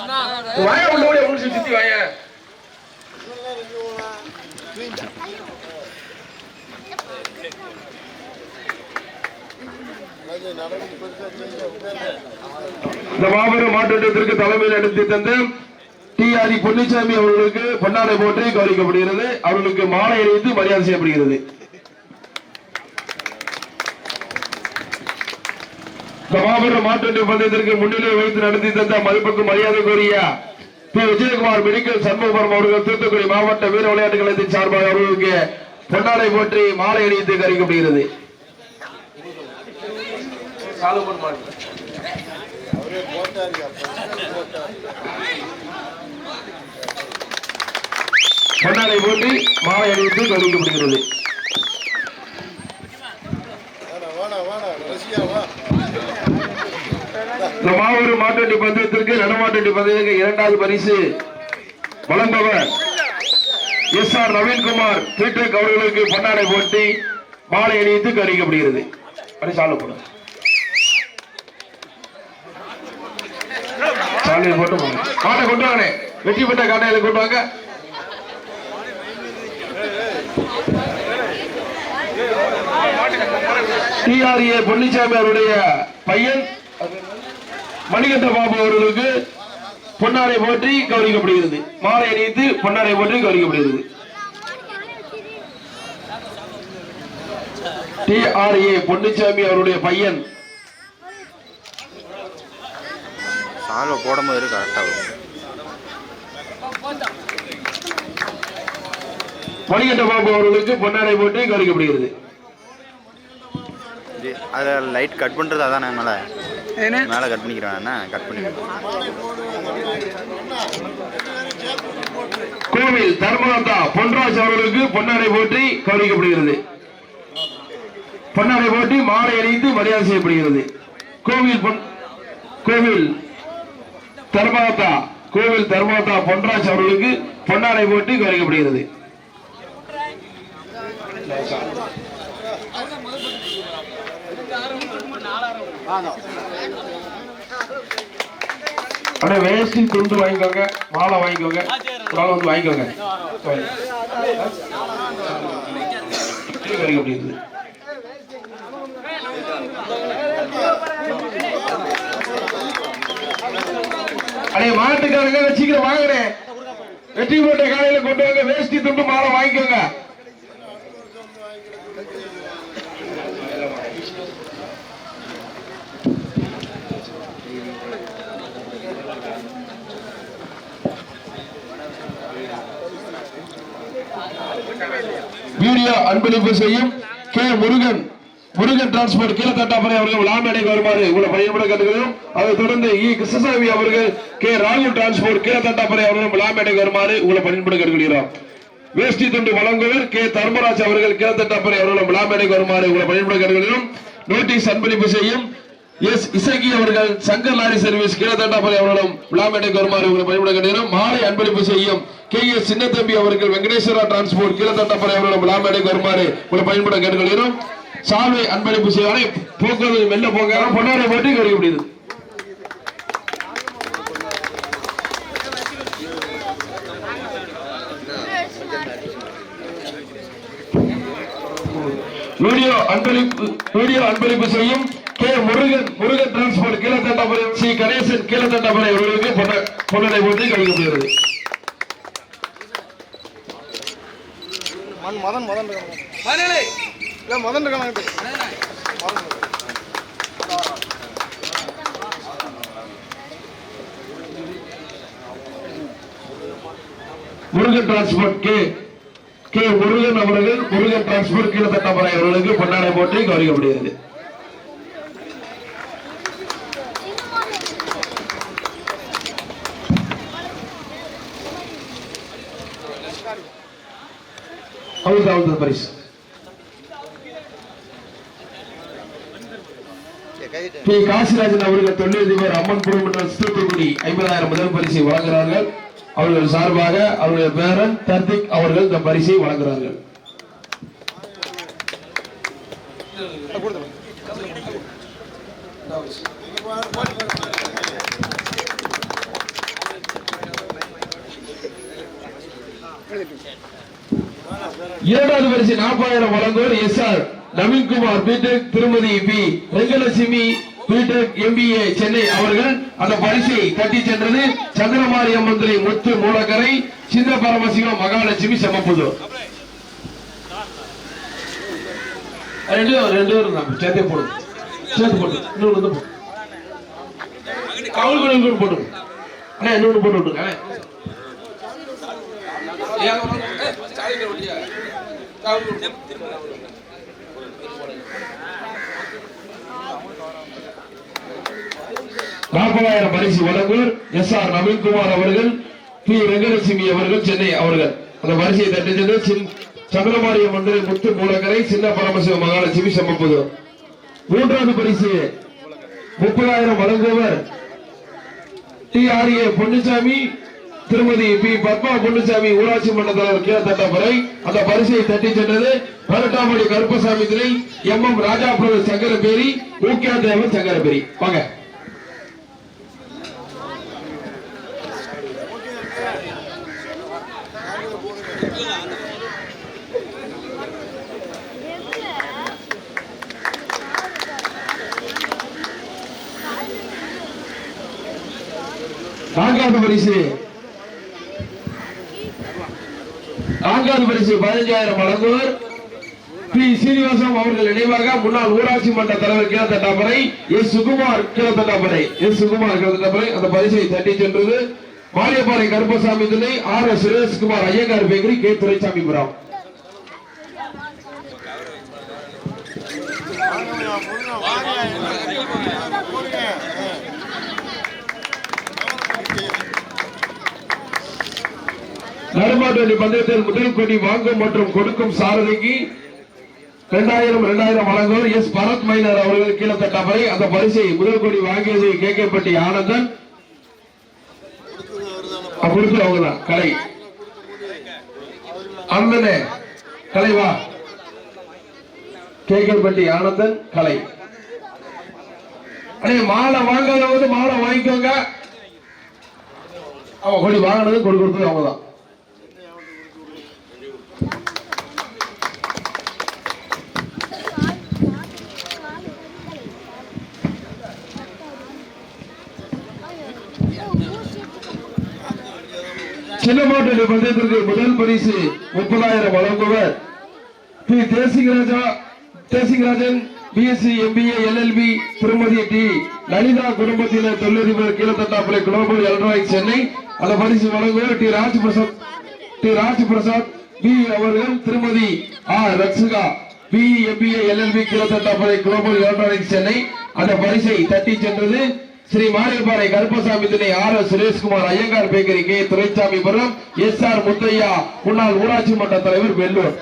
வாயா உள்ள ஓடி உங்களுக்கு சுத்தி வாயா. இந்த மாபெரும் மாற்றத்திற்கு தலைமையில் எடுத்து தந்த டி.ஆர். பொன்னிச்சாமி அவர்களுக்கு பொன்னாடை போற்றி கௌரவிக்கப்படுகிறது. அவர்களுக்கு மாலை அணிவித்து மரியாதை செய்யப்படுகிறது. இந்த மாபெரும் மாற்றத்தை பந்தயத்திற்கு முன்னிலை வைத்து நடத்தி தந்த மதிப்புக்கு மரியாதை கோரிய பி. விஜயகுமார் மெடிக்கல் சண்முகம் அவர்கள் தூத்துக்குடி மாவட்ட வீர விளையாட்டு கழகத்தின் சார்பாக அவர்களுக்கு பொன்னாடை போற்றி மாலை அணிவித்து கௌரவிக்கப்படுகிறது. பொன்னாடை போட்டி மாலை அணிவித்து கௌரவிக்கப்படுகிறது. இந்த மாபெரும் மாட்டுவண்டி பந்தயத்திற்கு நடமாட்டு பந்தயத்திற்கு இரண்டாவது பரிசு வழங்குபவர் எஸ்.ஆர். நவீன்குமார் பீட்டர் அவர்களுக்கு பொன்னாடை போட்டி மாலை அணிவித்து கௌரவிக்கப்படுகிறது. சாலையை போட்டு மாட்டை கொண்டு வாங்க. வெற்றி பெற்ற காட்டையில கொண்டு வாங்க. டி.ஆர். பொன்னிச்சாமி அவருடைய பையன் மணிகண்ட பாபு அவர்களுக்கு பொன்னாடை போற்றி கௌரவிக்கப்படுகிறது. மாலை அணிவித்து பொன்னாடை போற்றி கௌரவிக்கப்படுகிறது. டி.ஆர். பொன்னிச்சாமி அவருடைய பையன் போடும்போது கரெக்டாகும். மணிகண்ட பாபு அவர்களுக்கு பொன்னாடை போற்றி கௌரவிக்கப்படுகிறது. அதில் லைட் கட் பண்ணுறது அதான் மேலே கட் பண்ணிக்கிறேன். கட் பண்ணிக்கிறேன். கோவில் தர்மநாதா பொன்ராஜ் அவர்களுக்கு பொன்னாடை போற்றி கௌரவிக்கப்படுகிறது. பொன்னாடை போட்டி மாலை அணிந்து மரியாதை செய்யப்படுகிறது. கோவில் தர்மநாதா பொன்ராஜ் அவர்களுக்கு பொன்னாடை போட்டி கௌரவிக்கப்படுகிறது. வேஷ்டி துண்டு வாங்கிக்கோங்க, மாலை வாங்கிக்கோங்க, வந்து வாங்கிக்கோங்க. அடைய மாட்டுக்காரங்க சீக்கிரம் வாங்குறேன். வெற்றி போட்ட காலையில கொண்டு வாங்க. வேஷ்டி துண்டு மாலை வாங்கிக்கோங்க. வீடியோ அன்பளிப்பு செய்யும் கே. முருகன் டிரான்ஸ்போர்ட் கீழத்தட்டாப்பரை அவர்கள் விளாமேடைக்கு வருமாறு உங்களை பயன்பட கேட்டுக்கிறோம். அதைத் தொடர்ந்து இ. கிருஷ்ணசாமி அவர்கள் கே. ராகுல் டிரான்ஸ்போர்ட் கீழத்தட்டாப்பரை அவர்கள் விளாமேடைக்கு வருமாறு உங்களை பயன்பட கேட்டுக்கிறோம். வேஷ்டி துண்டு வழங்குவர் கே. தர்மராஜ் அவர்கள் கீழத்தட்டாப்பரை அவர்கள் விளாமேடைக்கு வருமாறு உங்களை பயன்பட கேட்டுக்கிறோம். நோட்டீஸ் அன்பளிப்பு செய்யும் எஸ். இசக்கி அவர்கள் சங்கர் லாரி சர்வீஸ் கீழத்தட்டாப்பரை அவர்களும் விளாமேடைக்கு வருமாறு உங்களை பயன்பட கேட்டுக்கிறோம். மாலை அன்பளிப்பு செய்யும் கே. எஸ். சின்னத்தம்பி அவர்கள் வெங்கடேஸ்வரா டிரான்ஸ்போர்ட் கீழத்தட்டாப்பரை அவர்களும் விளாமேடைக்கு வருமாறு உங்களை பயன்பட கேட்டுக்கிறோம். சாலை அன்பளிப்பு செய்வாரை போக்குவரத்து மெல்ல போங்க. பொன்னாடை போட்டி கௌரவிக்கப்படுகிறது. வீடியோ அன்பளிப்பு செய்யும் K. Murugan transport Keezhathattaparai C. Ganesan Keezhathattaparai அவர்களுக்கு பொன்னாடை போட்டி கௌரவிக்கப்படுகிறது. Murugan transport K. முருகன் அவர்கள் முருகன் டிரான்ஸ்போர்ட் கீழத்தட்டாப்பரை அவர்களுக்கு பொன்னாடை போட்டி கௌரவிக்கப்படுகிறது. பரிசு பி. காசிராஜன் அவர்கள் தொழிலதிபர் அம்மன் குழுமத்தினர் தூத்துக்குடி 50,000 முதல் பரிசை வழங்குகிறார்கள். அவர்கள் சார்பாக அவருடைய பேரன் தர்திக் அவர்கள் இந்த பரிசை வழங்குகிறார்கள். இரண்டாவது பரிசு 40,000 வழங்குவோர் SR நவீன்குமார் பிடெக் திருமதி பி வெங்கலட்சுமி பிடெக் MBA சென்னை அவர்கள் அந்த பரிசை தட்டி சென்றது சந்திரமாரி அம்மந்திரி முத்து மூலக்கரை சின்ன பரமசிவம் மகாலட்சுமி செம்மப்புதூர். ரெண்டு பேரும் சேர்த்தே போடுங்க, சேர்த்து போடுங்க. இன்னொன்று வந்து கவுல் போட்டு இன்னொன்று போட்டு விட்டுங்க. $40,000 பரிசு வழங்குவர் SR நவீன்குமார் அவர்கள் பி வெங்கலட்சுமி அவர்கள் சென்னை அவர்கள் அந்த பரிசையை தட்டி சென்று சந்திரமாரிய மந்திரி முத்து மூலக்கரை சின்ன பரமசிவ மகாலட்சுமி செம்மப்புதூர். மூன்றாவது பரிசு 30,000 வழங்குவர் TRA பொன்னுசாமி திருமதி பி பத்மா பொன்னுசாமி ஊராட்சி மன்ற தலைவர் கீழத்தட்டாபுரை அந்த பரிசையை தட்டி சென்றது பரட்டாமணி கருப்பசாமி திரை MM ராஜா பிரதர் சங்கரபேரி ஊக்கியா தேவன் சங்கரபேரி. வாங்க. நான்காவது பரிசு 15,000 வழங்குவர் பி சீனிவாசம் அவர்கள் நினைவாக முன்னாள் ஊராட்சி மன்ற தலைவர் கீழத்தட்டாபுரை சுகுமார் கீழத்தட்டாபுரை அந்த பரிசை தட்டி சென்றது மாரியப்பாறை கருப்பசாமி துணை RS Sureshkumar Iyengar bakery K Duraisamypuram. நடுமாட்டு பந்தயத்தில் முதல் கொடி வாங்கும் மற்றும் கொடுக்கும் சாரதிக்கு 2,000 வழங்குவோர் எஸ் பரத் மைனர் அவர்கள் கீழத்தட்டாபுரை அந்த பரிசை முதல் கொடி வாங்கியது கேக்கப்பட்டி ஆனந்தன் கொடுத்து அவங்கதான் கலை அந்தனே கலைவா கேக்கப்பட்டி ஆனந்தன் கலை. அடே மாலை வாங்காதவங்க மாலை வாங்கிக்கோங்க. அவன் கொடி வாங்கினது கொடுத்து அவங்கதான். சின்னமாட்டு பந்தயத்திற்கு முதல் பரிசு 30,000 வழங்குவர் P Desingarajan BSc MBA LLB Thirumathi T Lalitha குடும்பத்தினர் தொழிலதிபர் கீழத்தட்டாபுரை குளோபல் எலக்ட்ரானிக் சென்னை அந்த பரிசு வழங்குவர் டி ராஜ்பிரசாத் பி அவர்கள் Thirumathi Rakshika BE MBA LLB Keezhathattapurai global electronic Chennai அந்த பரிசை தட்டி சென்றது ஸ்ரீ மாரியப்பாறை கருப்பசாமி திணை RS Sureshkumar Iyengar bakery K Duraisamypuram SR Muthaiah முன்னாள் ஊராட்சி மன்ற தலைவர் வெள்ளூர்.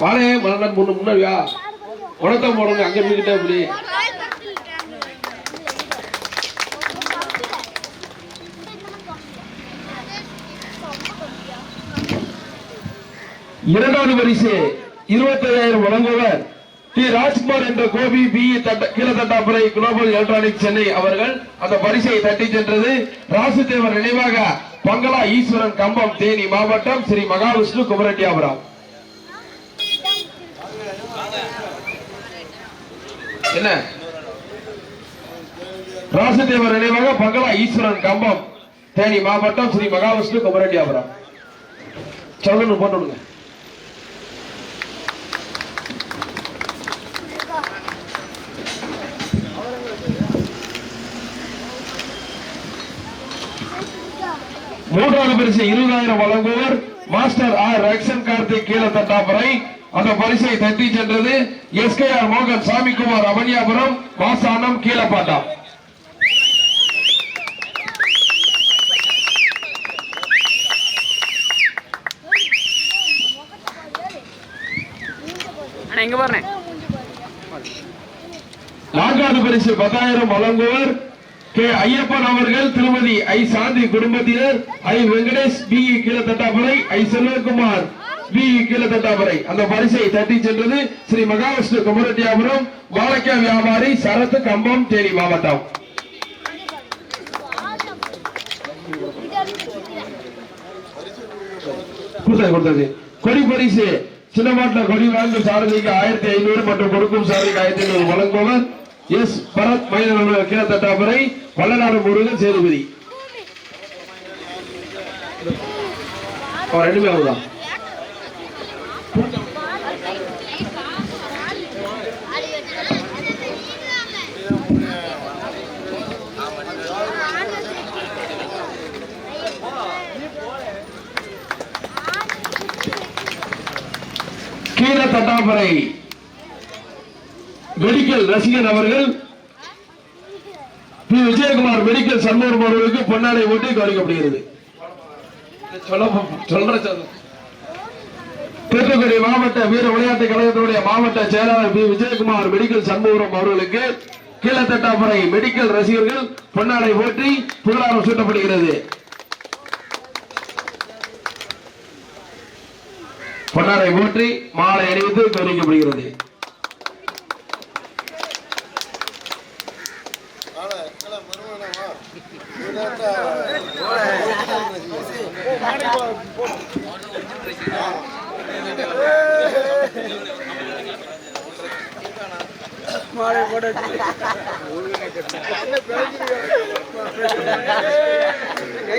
பாளைய மலன் முன்னாடியா உடத்தம் போடுங்க அங்க இருந்துகிட்டே அப்படி. இரண்டாவது பரிசு 25,000 வழங்குவர் டி ராஜ்குமார் என்ற Gopi BE Keezhathattapurai global electronic Chennai அவர்கள் அந்த பரிசை தட்டி சென்றது ராசுதேவர் நினைவாக பங்களா ஈஸ்வரன் கம்பம் தேனி மாவட்டம் ஸ்ரீ மகாவிஷ்ணு குமரட்டியாபுரம். என்ன ராசுதேவர் நினைவாக பங்களா ஈஸ்வரன் கம்பம் தேனி மாவட்டம் ஸ்ரீ மகாவிஷ்ணு குமரட்டியாபுரம். சொல்லணும் போட்டுடுங்க. மூன்றாவது பரிசு 20,000 வழங்குவர் மாஸ்டர் ரக்ஷன் கார்த்திக் கீழத்தட்டாபுரை அந்த பரிசை தட்டி சென்றது SKR மோகன் சாமிக்குமார் அவனியாபுரம் மாசானம் கீழப்பாட்டம். நான்காவது பரிசு 10,000 வழங்குவர் கே ஐயப்பன் அவர்கள் திருமதி சாந்தி குடும்பத்தினர் வெங்கடேஷ் BE கீழத்தட்டாபுரை செல்வகுமார் BE கீழத்தட்டாபுரை அந்த பரிசை தட்டி சென்றது ஸ்ரீ மகாவிஷ்ணு குமரட்டியாபுரம் வாழைக்காய் வியாபாரி சரத்து கம்பம் தேனி மாவட்டம். கொடுத்தாச்சு. கொடி பரிசு சின்னமாட்ட கொடி வாங்கும் சாரதிக்கு 1500 மற்றும் கொடுக்கும் சாரதிக்கு 1500 வழங்குபவர் எஸ் பரத் மைனர் கீழத்தட்டாபுரை வல்லநாடு முருகன் சேதுபதி. ரெண்டுமே அவர்தான். கீழத்தட்டாபுரை மெடிக்கல் ரசிகன் அவர்கள் பி விஜயகுமார் மெடிக்கல் சண்முகம் அவர்களுக்கு பொன்னாடை ஓட்டி கௌரவிக்கப்படுகிறது. தூத்துக்குடி மாவட்ட வீர விளையாட்டு கழகத்தினுடைய மாவட்ட செயலாளர் பி விஜயகுமார் மெடிக்கல் சண்முகம் அவர்களுக்கு கீழத்தட்டாபுரை மெடிக்கல் ரசிகர்கள் பொன்னாடை ஓட்டி புகழாரம் சூட்டப்படுகிறது. பொன்னாடை ஓட்டி மாலை அணிவித்து கௌரவிக்கப்படுகிறது.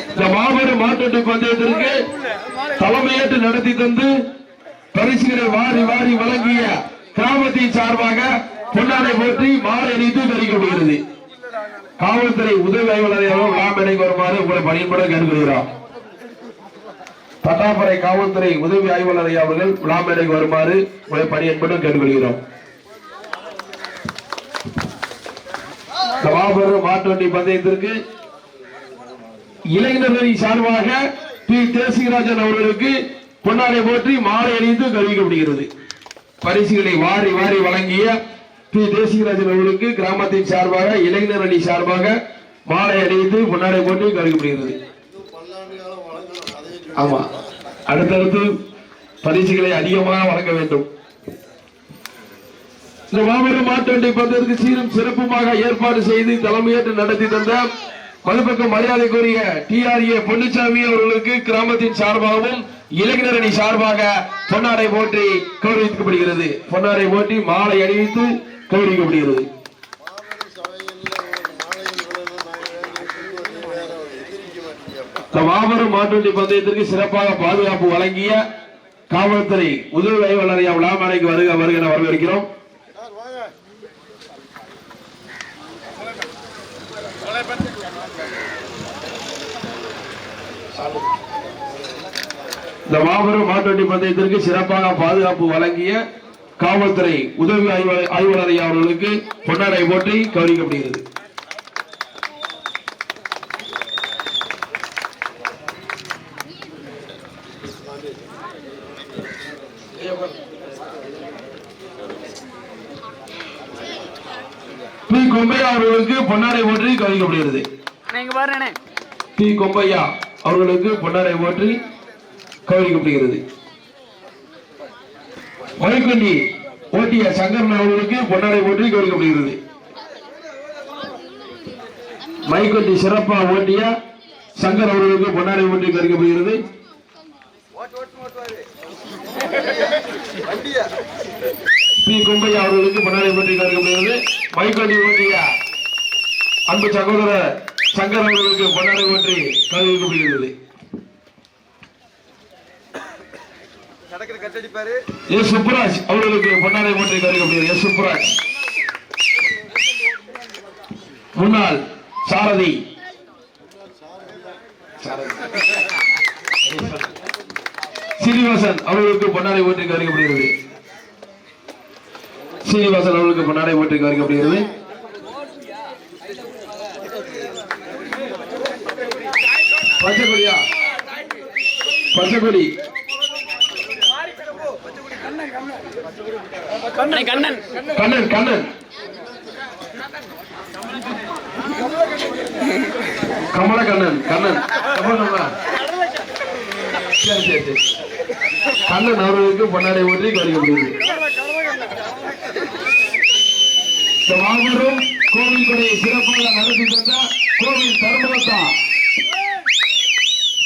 இந்த மாபெரும் மாட்டு பந்தயத்திற்கு தலைமையேற்று நடத்தி தந்து பரிசுகளை வாரி வாரி வழங்கிய கிராமத்தின் சார்பாக பொன்னாடை போற்றி மாலை அணித்து தெரிவிக்கப்படுகிறது. காவல்துறை உதவி ஆய்வாளர் விழாமேடைக்கு வருமாறு உங்களை பணியுடன் கேட்டுக்கொள்கிறோம். தட்டாபுரை காவல்துறை உதவி ஆய்வாளர் அவர்கள் விழாமேடைக்கு வருமாறு உங்களை பணியுடன் கேட்டுக்கொள்கிறோம். மாபெரும் மாட்டுவண்டி பந்தயத்திற்கு இளைஞர்களின் சார்பாக பி தேசிகராஜன் அவர்களுக்கு பொன்னாடை போற்றி மாலை அணிந்து கௌரவிக்கப்படுகிறது. பரிசுகளை வாரி வாரி வழங்கிய பி தேசிகராஜன் அவர்களுக்கு கிராமத்தின் சார்பாக இளைஞர் அணி சார்பாக மாலை அணிந்து பொன்னாடை போட்டு கௌரவிக்கப்படுகிறது. ஆமா, அடுத்தடுத்து பரிசுகளை அதிகமாக வழங்க வேண்டும். இந்த மாபெரும் மாட்டுவண்டி பந்தயத்திற்கு சீரும் சிறப்புமாக ஏற்பாடு செய்து தலைமையேற்று நடத்தி தந்த மதிப்புக்கு மரியாதைக்குரிய TRA பொன்னுச்சாமி அவர்களுக்கு கிராமத்தின் சார்பாகவும் இளைஞர் அணி சார்பாக பொன்னாடை போற்றி கௌரவிக்கப்படுகிறது. பொன்னாடை போற்றி மாலை அணிவித்து கௌரவிக்கப்படுகிறது. மாபெரும் மாட்டுவண்டி பந்தயத்திற்கு சிறப்பாக பாதுகாப்பு வழங்கிய காவல்துறை உதவி ஆய்வாளர் விழாமேடைக்கு வருக வருக வரவேற்கிறோம். இந்த மாபெரும் மாட்டுவண்டி பந்தயத்திற்கு சிறப்பாக பாதுகாப்பு வழங்கிய காவல்துறை உதவி ஆய்வாளர் அவர்களுக்கு பொன்னாடை போற்றி கௌரவிக்கப்படுகிறது. பி கொம்பையா அவர்களுக்கு பொன்னாடை போற்றி கௌரவிக்கப்படுகிறது. பி கொம்பையா அவர்களுக்கு பொன்னாடை போற்றி கௌரவிக்கப்படுகிறது. மணிக்கொண்டி ஓட்டிய சங்கரன் அவர்களுக்கு பொன்னாடை போற்றி கௌரவிக்கப்படுகிறது. மைக்கொண்டி சிறப்பா ஓட்டிய சங்கர் அவர்களுக்கு பொன்னாடை போற்றி கௌரவிக்கப்படுகிறது. பி கொம்பையா அவர்களுக்கு பொன்னாடை போற்றி கௌரவிக்கப்படுகிறது. மைக்கொண்டி ஓட்டிய அன்பு சகோதரர் சங்கர் அவர்களுக்கு பொன்னாடை போற்றி கௌரவிக்கப்படுகிறது. எஸ் சுப்ராஜ் அவர்களுக்கு பொன்னாடை போற்றி கௌரவிக்கப்படுகிறது. எஸ் சுப்ராஜ் முன்னாள் சாரதி சீனிவாசன் அவர்களுக்கு பொன்னாடை போற்றி கௌரவிக்கப்படுகிறது. சீனிவாசன் அவர்களுக்கு பொன்னாடை போற்றி கௌரவிக்கப்படுகிறது. பச்சைக்கொடியா பச்சைக்கொடி கண்ணன் கண்ணன் கண்ணன் கமலக்கண்ணன் கண்ணன் சரி சரி சரி கண்ணன் அவர்களுக்கு பொன்னாடை போற்றி கௌரவிக்கப்படுகிறது. மாபெரும் கோவில் கொடையை சிறப்பாக நடத்தி தந்த கோவில் தர்மலதா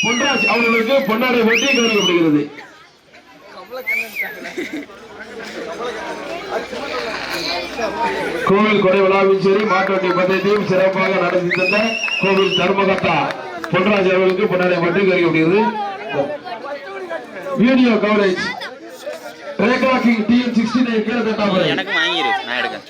பொன்ராஜ் அவர்களுக்கு பொன்னாடை போட்டி கௌரவிக்கப்படுகிறது. கோவில் கொடை விழாவில் சரி மாட்டுவண்டி பந்தயத்தையும் சிறப்பாக நடத்தி தந்த கோவில் தர்மகர்த்தா பொன்ராஜ் அவர்களுக்கு பொன்னாடை போட்டி கௌரவிக்கப்படுகிறது. வீடியோ கவரேஜ் ரேக்லாக்கிங் TN69 கீழ தட்டாபுரம். எனக்கு வாங்கிரு நான் எடுக்கேன்.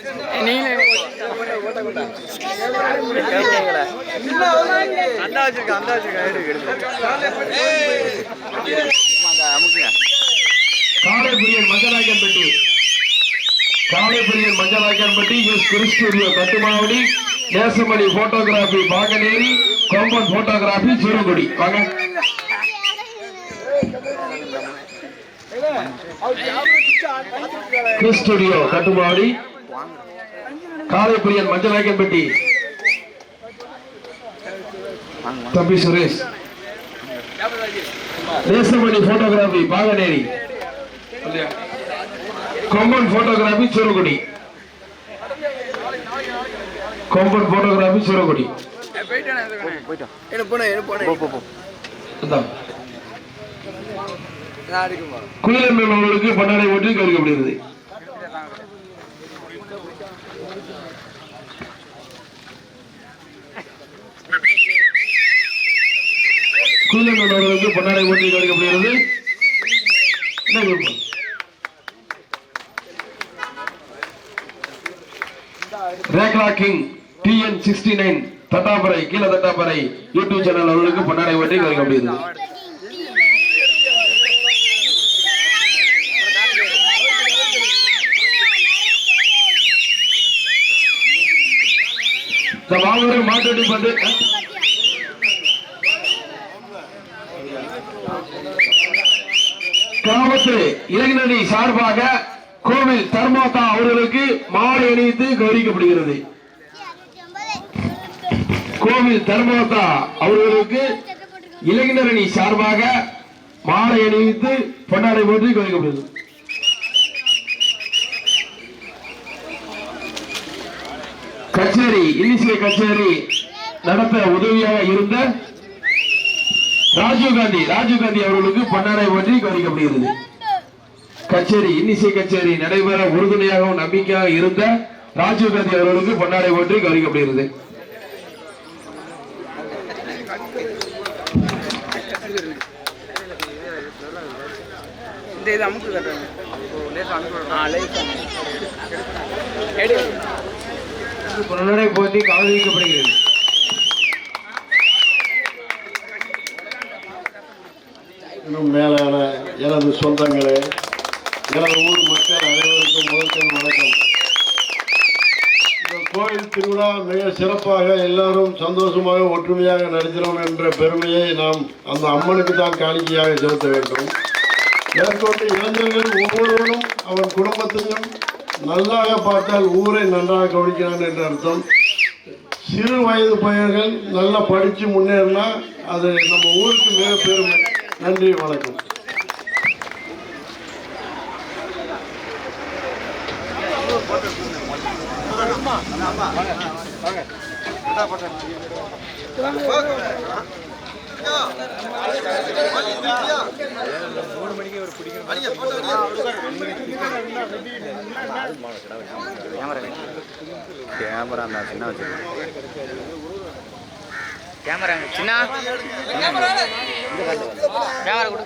காளைப்பிரியன் மஞ்சளாக்கன்பட்டி எஸ் கிறிஸ்டூடியோ Kattumavadi Nesamani photography Paganeri compound photography Soorankudi. வாங்க ஸ்டுடியோ கட்டுமாவடி காளைப்பிரியன் மஞ்சளாக்கன்பட்டி தம்பி Suresh Nesamani photography Paganeri compound photography Soorankudi. Compound photography Soorankudi. Kuyilamman அவர்களுக்கு பொன்னாடை போட்டி கௌரவிக்கப்படுகிறது. குயிலம்மன் அவர்களுக்கு பொன்னாடை போட்டி கௌரவிக்கப்படுகிறது. ரேக்லாக்கிங் TN69 தட்டாபரை கீழ தட்டாபரை யூடியூப் சேனல் அவர்களுக்கு பொன்னாடை போட்டி கௌரவிக்கப்படுகிறது. மாட்டுவண்டி பந்து கிராமத்து இளைஞரணி சார்பாக கோவில் தர்மோதா அவர்களுக்கு மாலை அணிவித்து கௌரவிக்கப்படுகிறது. கோவில் தர்மோதா அவர்களுக்கு இளைஞரணி சார்பாக மாலை அணிவித்து பொன்னாடை போட்டி கௌரவிக்கப்படுகிறது. கச்சேரி இன்னிசை கச்சேரி நடத்த உதவியாக இருந்த ராஜீவ்காந்தி அவர்களுக்கு பொன்னாடை போட்டி கௌரவிக்கப்படுகிறது. கச்சேரி இன்னிசை கச்சேரி நடைபெற உறுதுணையாகவும் நம்பிக்கையாக இருந்த ராஜீவ்காந்தி அவர்களுக்கு பொன்னாடை போட்டி கௌரவிக்கப்படுகிறது. பொன்னாடை போட்டி கௌரவிக்கப்படுகிறது. இன்னும் மேலான எனது சொந்தங்களே, எனது ஊர் மக்கள் அனைவருக்கும் முதற்கண் வணக்கம். இந்த கோயில் திருவிழா மிக சிறப்பாக எல்லாரும் சந்தோஷமாக ஒற்றுமையாக நடத்தினோம் என்ற பெருமையை நாம் அந்த அம்மனுக்கு தான் காணிக்கையாக செலுத்த வேண்டும். மேற்கொண்டு இளைஞர்கள் ஒவ்வொருவரும் அவன் குடும்பத்தையும் நல்லாக பார்த்தால் ஊரை நன்றாக கவனிக்கிறான் என்ற அர்த்தம். சிறு வயது பையன்கள் நல்லா படித்து முன்னேறினா அது நம்ம ஊருக்கு மிக பெருமை. நன்றி, வணக்கம். கேமரா சின்ன வச்சு கேமரா சின்ன கேமரா கொடு.